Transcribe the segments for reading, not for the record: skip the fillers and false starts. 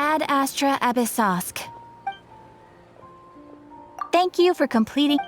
Ad Astra Abyssosk. Thank you for completing...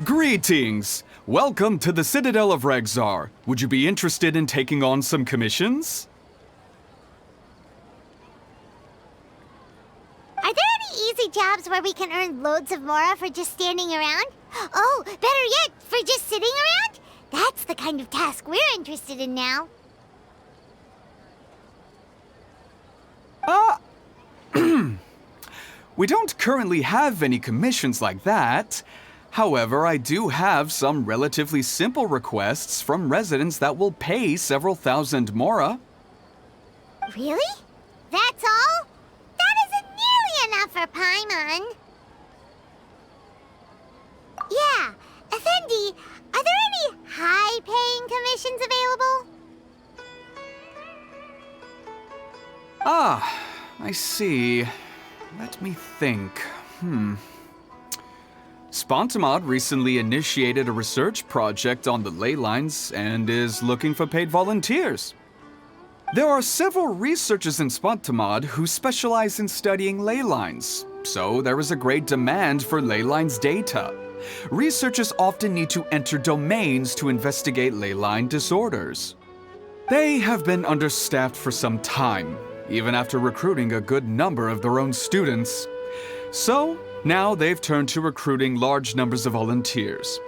Greetings! Welcome to the Citadel of Regzar. Would you be interested in taking on some commissions? Are there any easy jobs where we can earn loads of mora for just standing around? Oh, better yet, for just sitting around? That's the kind of task we're interested in now. We don't currently have any commissions like that. However, I do have some relatively simple requests from residents that will pay several thousand mora. Really? That's all? That isn't nearly enough for Paimon. Yeah, Effendi, are there any high-paying commissions available? Ah, I see. Let me think. Spantamad recently initiated a research project on the ley lines and is looking for paid volunteers. There are several researchers in Spantamad who specialize in studying ley lines, so there is a great demand for ley lines data. Researchers often need to enter domains to investigate ley line disorders. They have been understaffed for some time, even after recruiting a good number of their own students. So, now they've turned to recruiting large numbers of volunteers.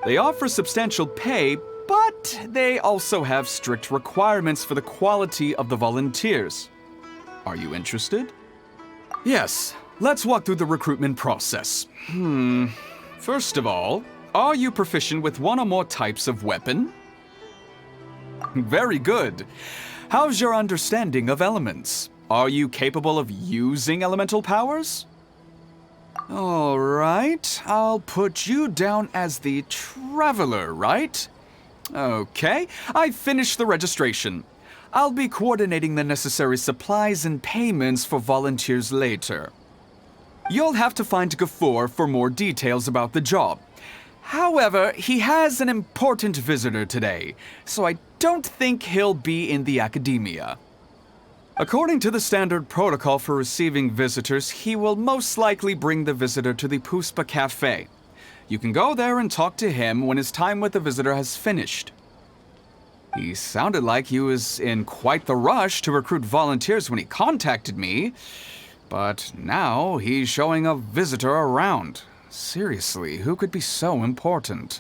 They offer substantial pay, but they also have strict requirements for the quality of the volunteers. Are you interested? Yes, let's walk through the recruitment process. First of all, are you proficient with one or more types of weapon? Very good. How's your understanding of elements? Are you capable of using elemental powers? All right, I'll put you down as the Traveler, right? Okay, I've finished the registration. I'll be coordinating the necessary supplies and payments for volunteers later. You'll have to find Gafoor for more details about the job. However, he has an important visitor today, so I don't think he'll be in the Akademiya. According to the standard protocol for receiving visitors, he will most likely bring the visitor to the Puspa Cafe. You can go there and talk to him when his time with the visitor has finished. He sounded like he was in quite the rush to recruit volunteers when he contacted me, but now he's showing a visitor around. Seriously, who could be so important?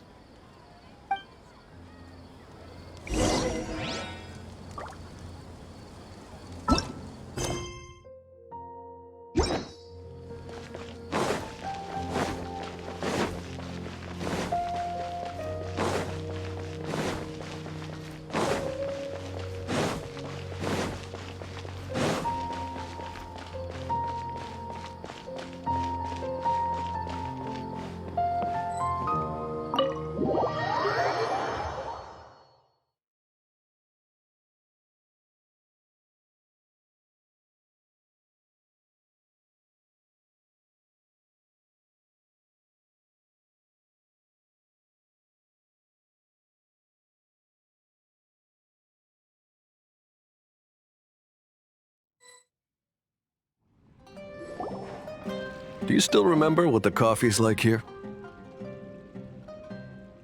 Do you still remember what the coffee's like here?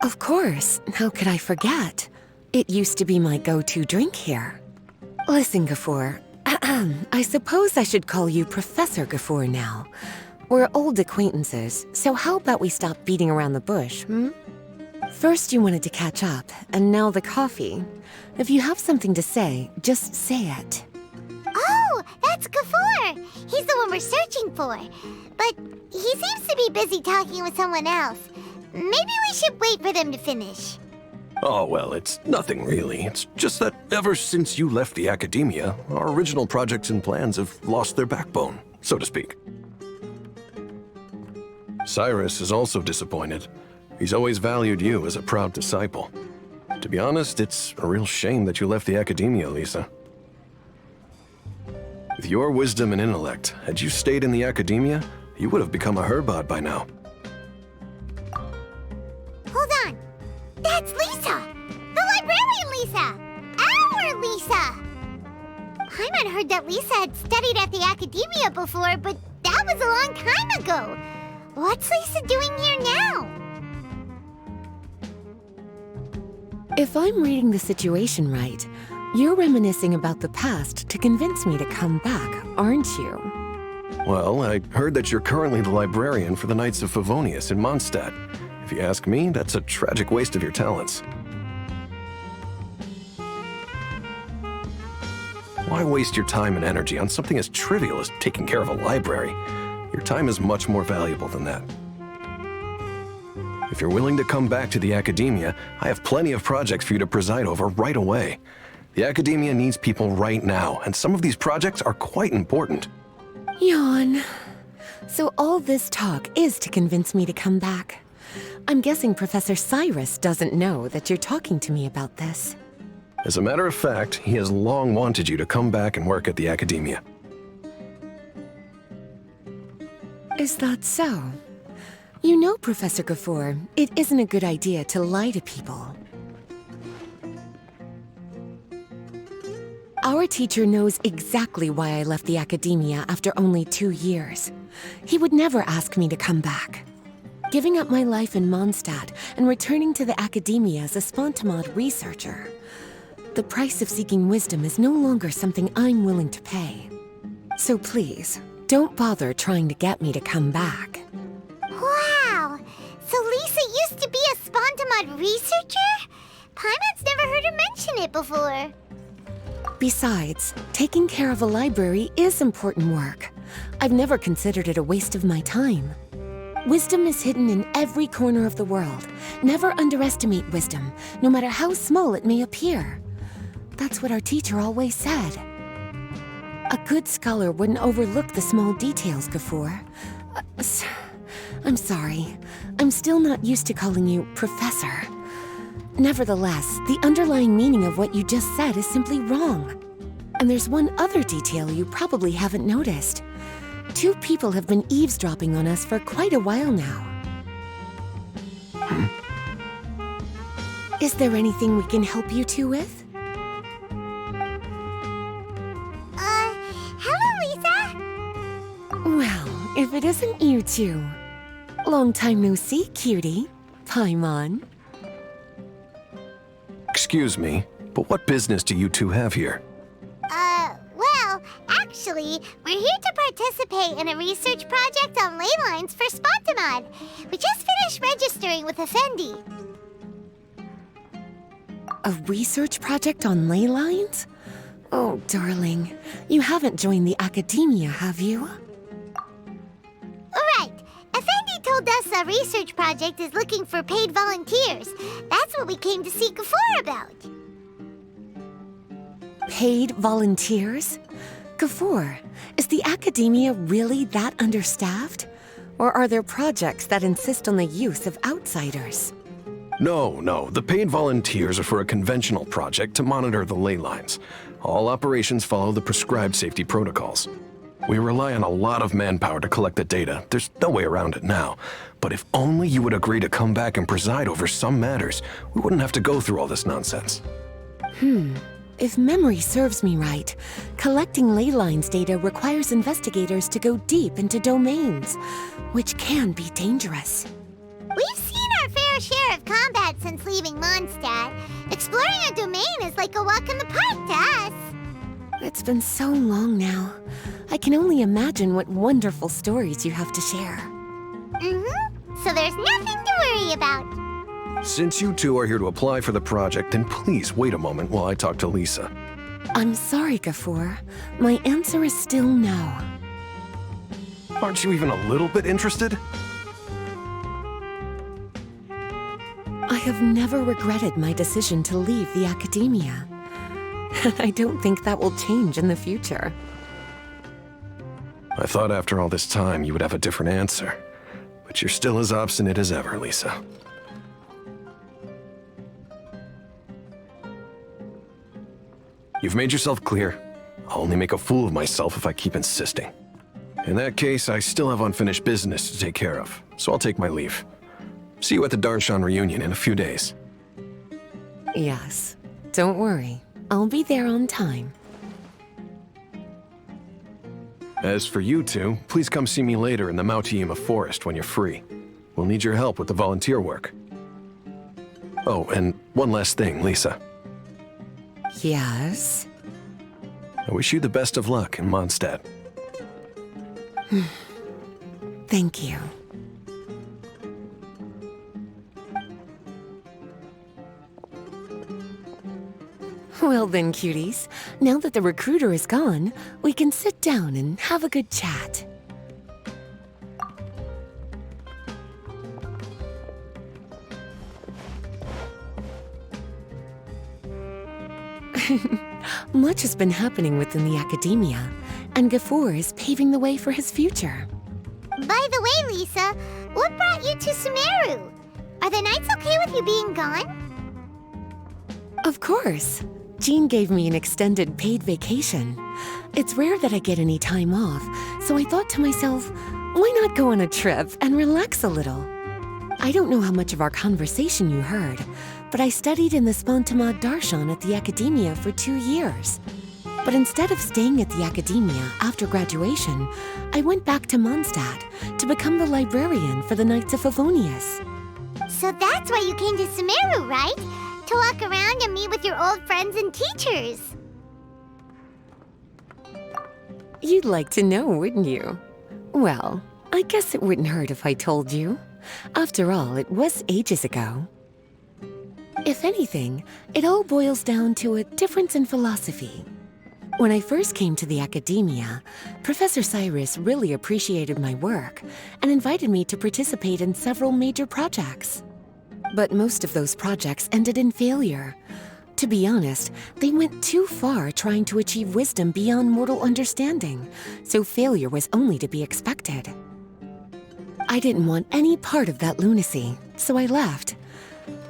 Of course. How could I forget? It used to be my go-to drink here. Listen, Gafur. I suppose I should call you Professor Gafur now. We're old acquaintances, so how about we stop beating around the bush, hmm? First you wanted to catch up, and now the coffee. If you have something to say, just say it. Oh, that's Gafur! He's the one we're searching for. But he seems to be busy talking with someone else. Maybe we should wait for them to finish. Oh, well, it's nothing really. It's just that ever since you left the Akademiya, our original projects and plans have lost their backbone, so to speak. Cyrus is also disappointed. He's always valued you as a proud disciple. To be honest, it's a real shame that you left the Akademiya, Lisa. With your wisdom and intellect, had you stayed in the Akademiya, you would have become a Herbad by now. Hold on. That's Lisa! The librarian Lisa! Our Lisa! Paimon heard that Lisa had studied at the Akademiya before, but that was a long time ago. What's Lisa doing here now? If I'm reading the situation right, you're reminiscing about the past to convince me to come back, aren't you? Well, I heard that you're currently the librarian for the Knights of Favonius in Mondstadt. If you ask me, that's a tragic waste of your talents. Why waste your time and energy on something as trivial as taking care of a library? Your time is much more valuable than that. If you're willing to come back to the Akademiya, I have plenty of projects for you to preside over right away. The Akademiya needs people right now, and some of these projects are quite important. Yawn. So all this talk is to convince me to come back. I'm guessing Professor Cyrus doesn't know that you're talking to me about this. As a matter of fact, he has long wanted you to come back and work at the Akademiya. Is that so? You know, Professor Gafur, it isn't a good idea to lie to people. Our teacher knows exactly why I left the Akademiya after only 2 years. He would never ask me to come back. Giving up my life in Mondstadt and returning to the Akademiya as a Spantamad researcher. The price of seeking wisdom is no longer something I'm willing to pay. So please, don't bother trying to get me to come back. Wow! So Lisa used to be a Spantamad researcher? Paimon's never heard her mention it before. Besides, taking care of a library is important work. I've never considered it a waste of my time. Wisdom is hidden in every corner of the world. Never underestimate wisdom, no matter how small it may appear. That's what our teacher always said. A good scholar wouldn't overlook the small details, Gafur. I'm sorry. I'm still not used to calling you Professor. Nevertheless, the underlying meaning of what you just said is simply wrong. And there's one other detail you probably haven't noticed. 2 people have been eavesdropping on us for quite a while now. Is there anything we can help you two with? Hello, Lisa! Well, if it isn't you two. Long time no see, cutie. Paimon. Excuse me, but what business do you two have here? Well, actually, we're here to participate in a research project on ley lines for Spantamad. We just finished registering with Effendi. A research project on ley lines? Oh, darling, you haven't joined the Akademiya, have you? Right. Effendi told us a research project is looking for paid volunteers. That's what we came to see Gafur about. Paid volunteers? Gafur, is the Akademiya really that understaffed? Or are there projects that insist on the use of outsiders? No, the paid volunteers are for a conventional project to monitor the ley lines. All operations follow the prescribed safety protocols. We rely on a lot of manpower to collect the data. There's no way around it now. But if only you would agree to come back and preside over some matters, we wouldn't have to go through all this nonsense. If memory serves me right, collecting ley lines data requires investigators to go deep into domains, which can be dangerous. We've seen our fair share of combat since leaving Mondstadt. Exploring a domain is like a walk in the park to us. It's been so long now. I can only imagine what wonderful stories you have to share. So there's nothing to worry about. Since you two are here to apply for the project, then please wait a moment while I talk to Lisa. I'm sorry, Gafoor. My answer is still no. Aren't you even a little bit interested? I have never regretted my decision to leave the Akademiya. I don't think that will change in the future. I thought after all this time you would have a different answer. But you're still as obstinate as ever, Lisa. You've made yourself clear. I'll only make a fool of myself if I keep insisting. In that case, I still have unfinished business to take care of, so I'll take my leave. See you at the Darshan reunion in a few days. Yes. Don't worry. I'll be there on time. As for you two, please come see me later in the Mautiyima forest when you're free. We'll need your help with the volunteer work. Oh, and one last thing, Lisa. Yes? I wish you the best of luck in Mondstadt. Thank you. Well then, cuties, now that the recruiter is gone, we can sit down and have a good chat. Much has been happening within the Akademiya, and Gafoor is paving the way for his future. By the way, Lisa, what brought you to Sumeru? Are the Knights okay with you being gone? Of course. Jean gave me an extended paid vacation. It's rare that I get any time off, so I thought to myself, why not go on a trip and relax a little? I don't know how much of our conversation you heard, but I studied in the Spantamad Darshan at the Akademiya for 2 years. But instead of staying at the Akademiya after graduation, I went back to Mondstadt to become the librarian for the Knights of Favonius. So that's why you came to Sumeru, right? To walk around and meet with your old friends and teachers. You'd like to know, wouldn't you? Well, I guess it wouldn't hurt if I told you. After all, it was ages ago. If anything, it all boils down to a difference in philosophy. When I first came to the Akademiya, Professor Cyrus really appreciated my work and invited me to participate in several major projects. But most of those projects ended in failure. To be honest, they went too far trying to achieve wisdom beyond mortal understanding, so failure was only to be expected. I didn't want any part of that lunacy, so I left.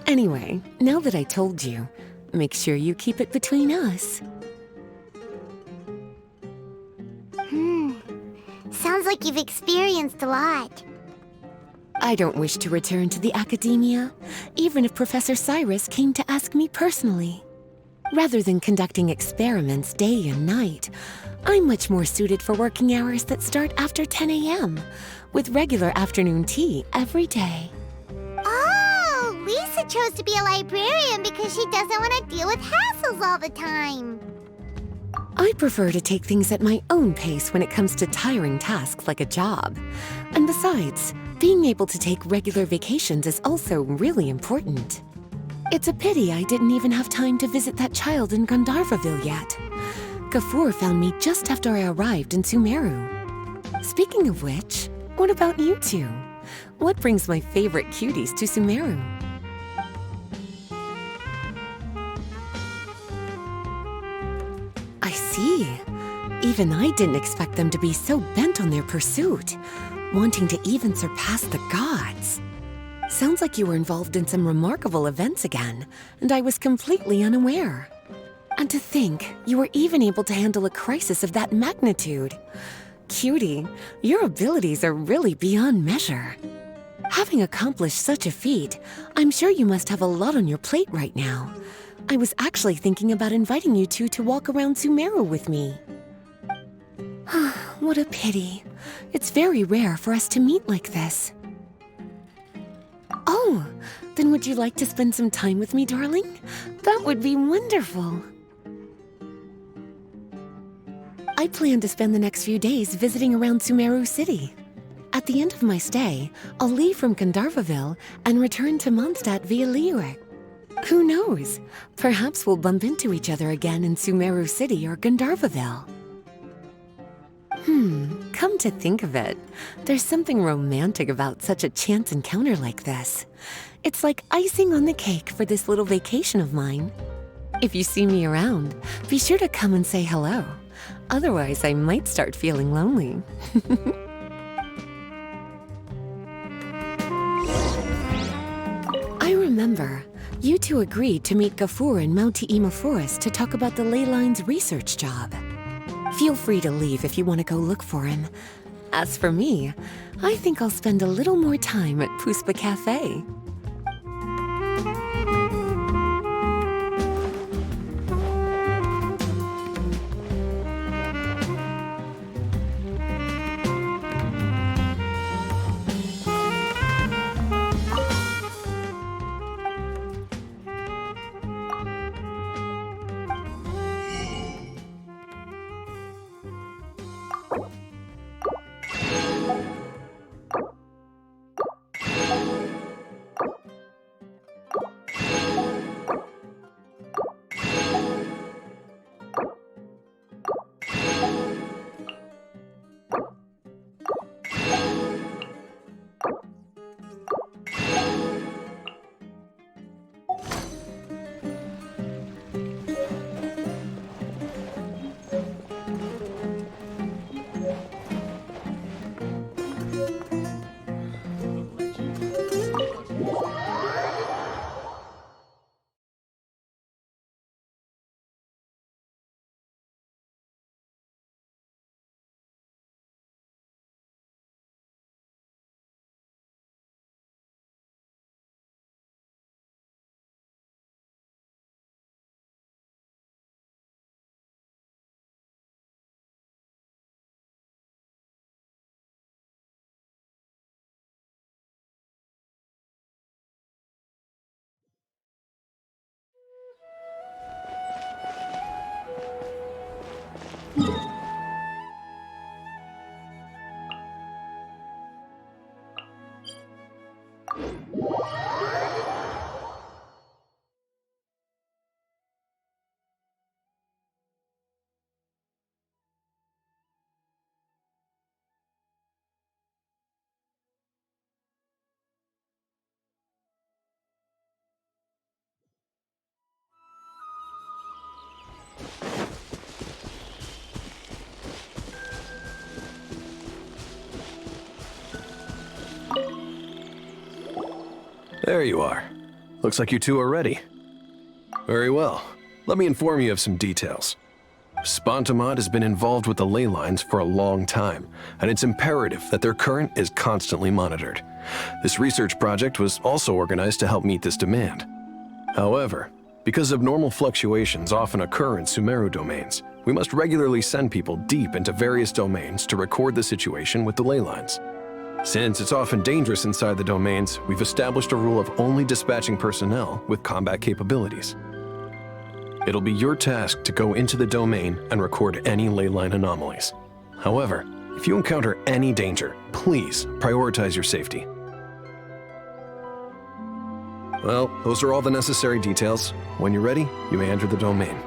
Anyway, now that I told you, make sure you keep it between us. Sounds like you've experienced a lot. I don't wish to return to the Akademiya, even if Professor Cyrus came to ask me personally. Rather than conducting experiments day and night, I'm much more suited for working hours that start after 10 a.m., with regular afternoon tea every day. Oh, Lisa chose to be a librarian because she doesn't want to deal with hassles all the time. I prefer to take things at my own pace when it comes to tiring tasks like a job. And besides, being able to take regular vacations is also really important. It's a pity I didn't even have time to visit that child in Gandharvaville yet. Gafoor found me just after I arrived in Sumeru. Speaking of which, what about you two? What brings my favorite cuties to Sumeru? I see. Even I didn't expect them to be so bent on their pursuit, wanting to even surpass the gods. Sounds like you were involved in some remarkable events again, and I was completely unaware. And to think, you were even able to handle a crisis of that magnitude. Cutie, your abilities are really beyond measure. Having accomplished such a feat, I'm sure you must have a lot on your plate right now. I was actually thinking about inviting you two to walk around Sumeru with me. What a pity. It's very rare for us to meet like this. Oh, then would you like to spend some time with me, darling? That would be wonderful. I plan to spend the next few days visiting around Sumeru City. At the end of my stay, I'll leave from Gandharvaville and return to Mondstadt via Liyue. Who knows? Perhaps we'll bump into each other again in Sumeru City or Gandharvaville. Come to think of it, there's something romantic about such a chance encounter like this. It's like icing on the cake for this little vacation of mine. If you see me around, be sure to come and say hello. Otherwise, I might start feeling lonely. I remember, you two agreed to meet Gafur in Mount Ima Forest to talk about the ley lines research job. Feel free to leave if you want to go look for him. As for me, I think I'll spend a little more time at Puspa Cafe. There you are. Looks like you two are ready. Very well. Let me inform you of some details. Spantamad has been involved with the ley lines for a long time, and it's imperative that their current is constantly monitored. This research project was also organized to help meet this demand. However, because abnormal fluctuations often occur in Sumeru domains, we must regularly send people deep into various domains to record the situation with the ley lines. Since it's often dangerous inside the domains, we've established a rule of only dispatching personnel with combat capabilities. It'll be your task to go into the domain and record any ley line anomalies. However, if you encounter any danger, please prioritize your safety. Well, those are all the necessary details. When you're ready, you may enter the domain.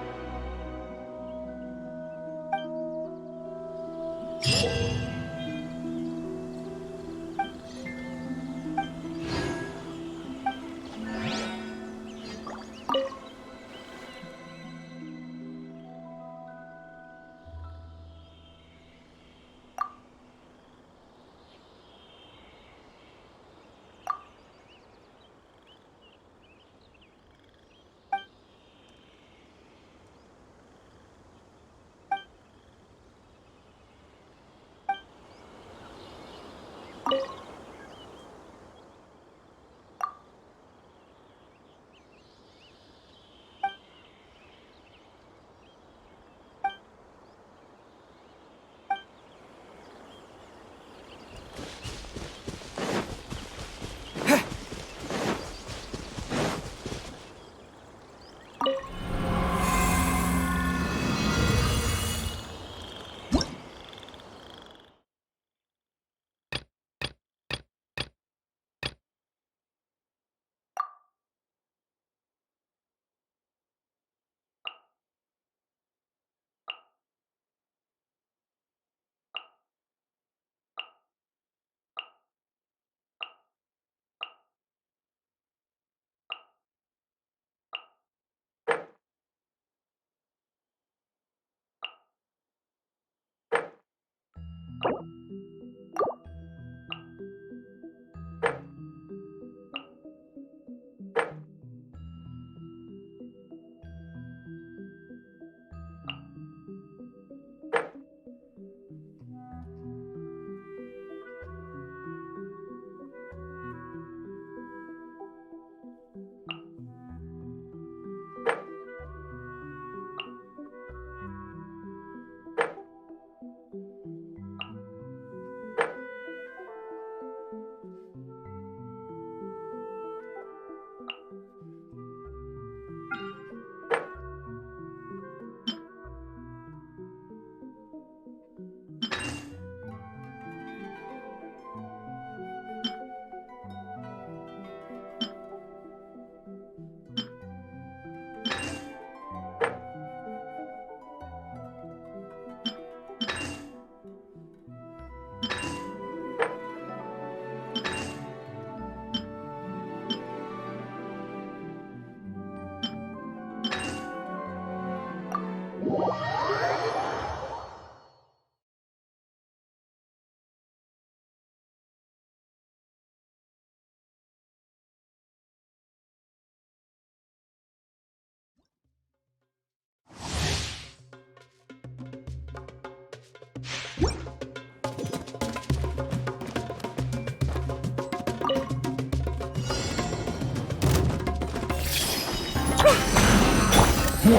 No!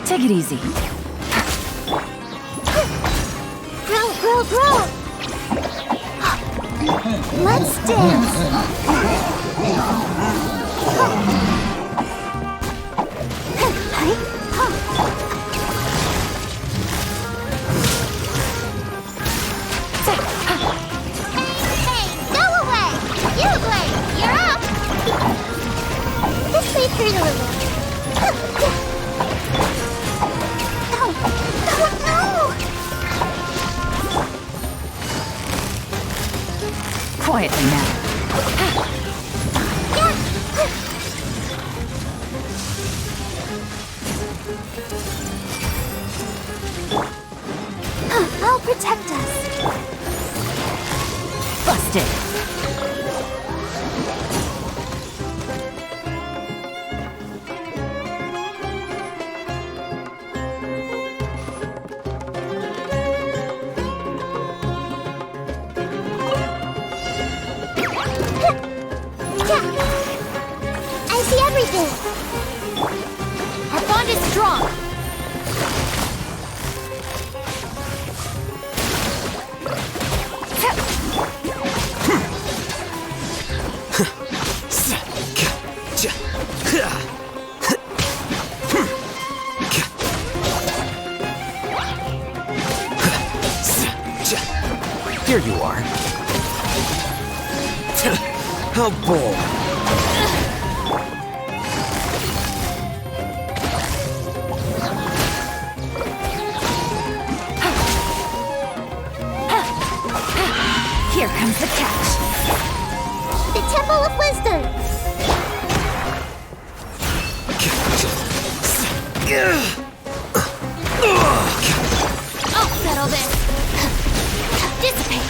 Take it easy. Grow, grow, grow! Let's dance! Hey, go away! You play! You're up! Just wait through a little. No! No, no! Quietly now. I'll protect us. Busted. I see everything. Our bond is strong. Here you are. How bold. Here comes the catch. The Temple of Wisdom. I'll settle this. Dissipate.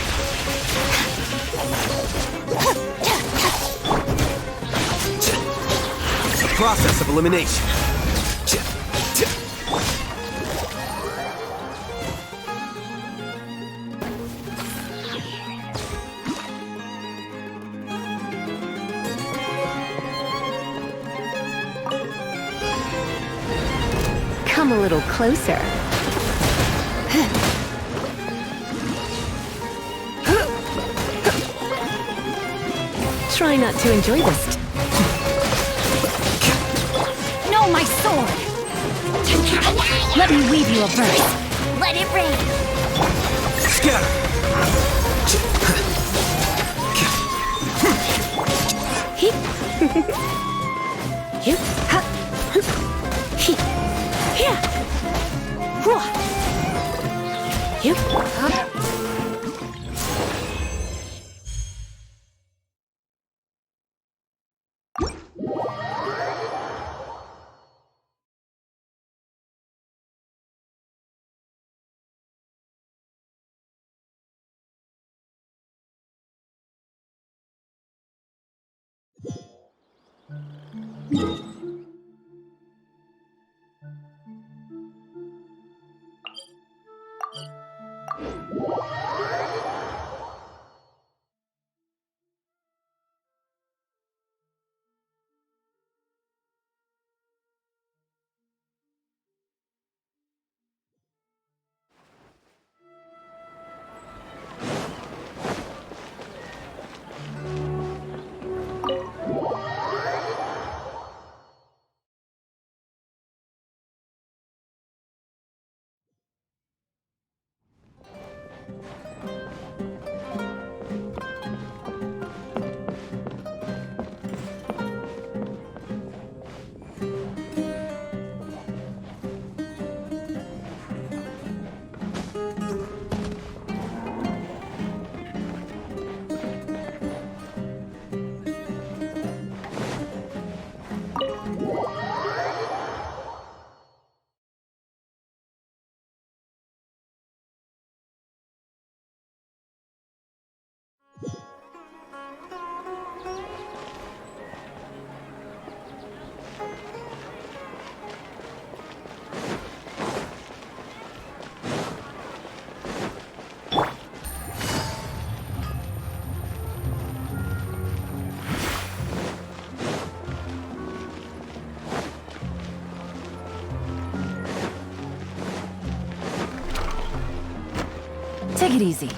Process of elimination. Come a little closer. Try not to enjoy this. No, my sword! Let me weave you a verse. Let it rain. Scatter. He. You. Ha. He. Here. Whoa. You. Huh? Take it easy.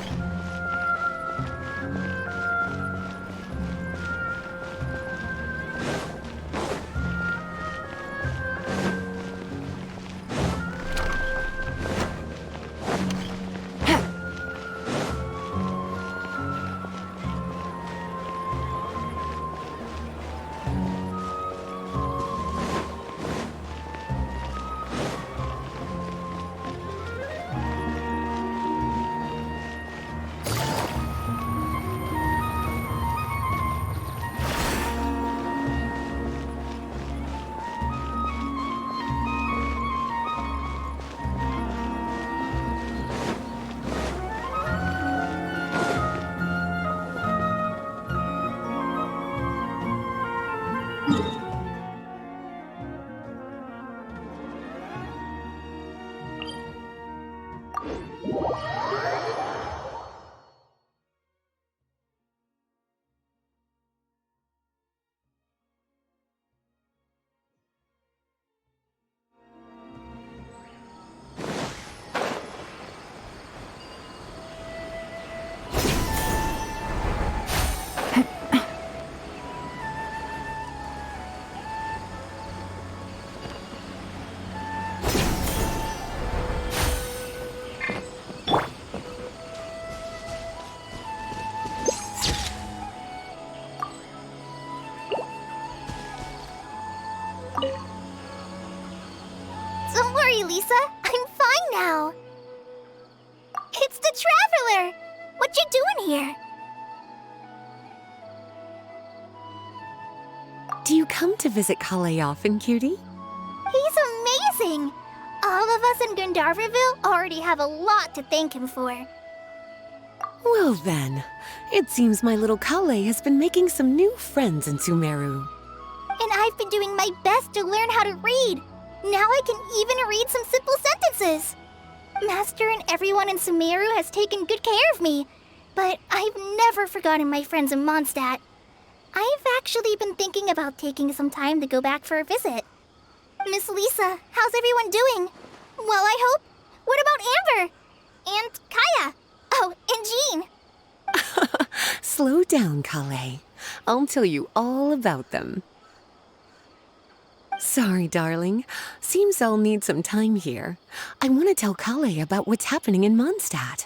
Don't worry, Lisa. I'm fine now. It's the Traveler! What you doing here? Do you come to visit Kale often, cutie? He's amazing! All of us in Gandharville already have a lot to thank him for. Well then, it seems my little Kale has been making some new friends in Sumeru. And I've been doing my best to learn how to read. Now I can even read some simple sentences. Master and everyone in Sumeru has taken good care of me, but I've never forgotten my friends in Mondstadt. I've actually been thinking about taking some time to go back for a visit. Miss Lisa, how's everyone doing? Well, I hope. What about Amber? And Kaya? Oh, and Jean. Slow down, Kale. I'll tell you all about them. Sorry, darling. Seems I'll need some time here. I want to tell Kale about what's happening in Mondstadt.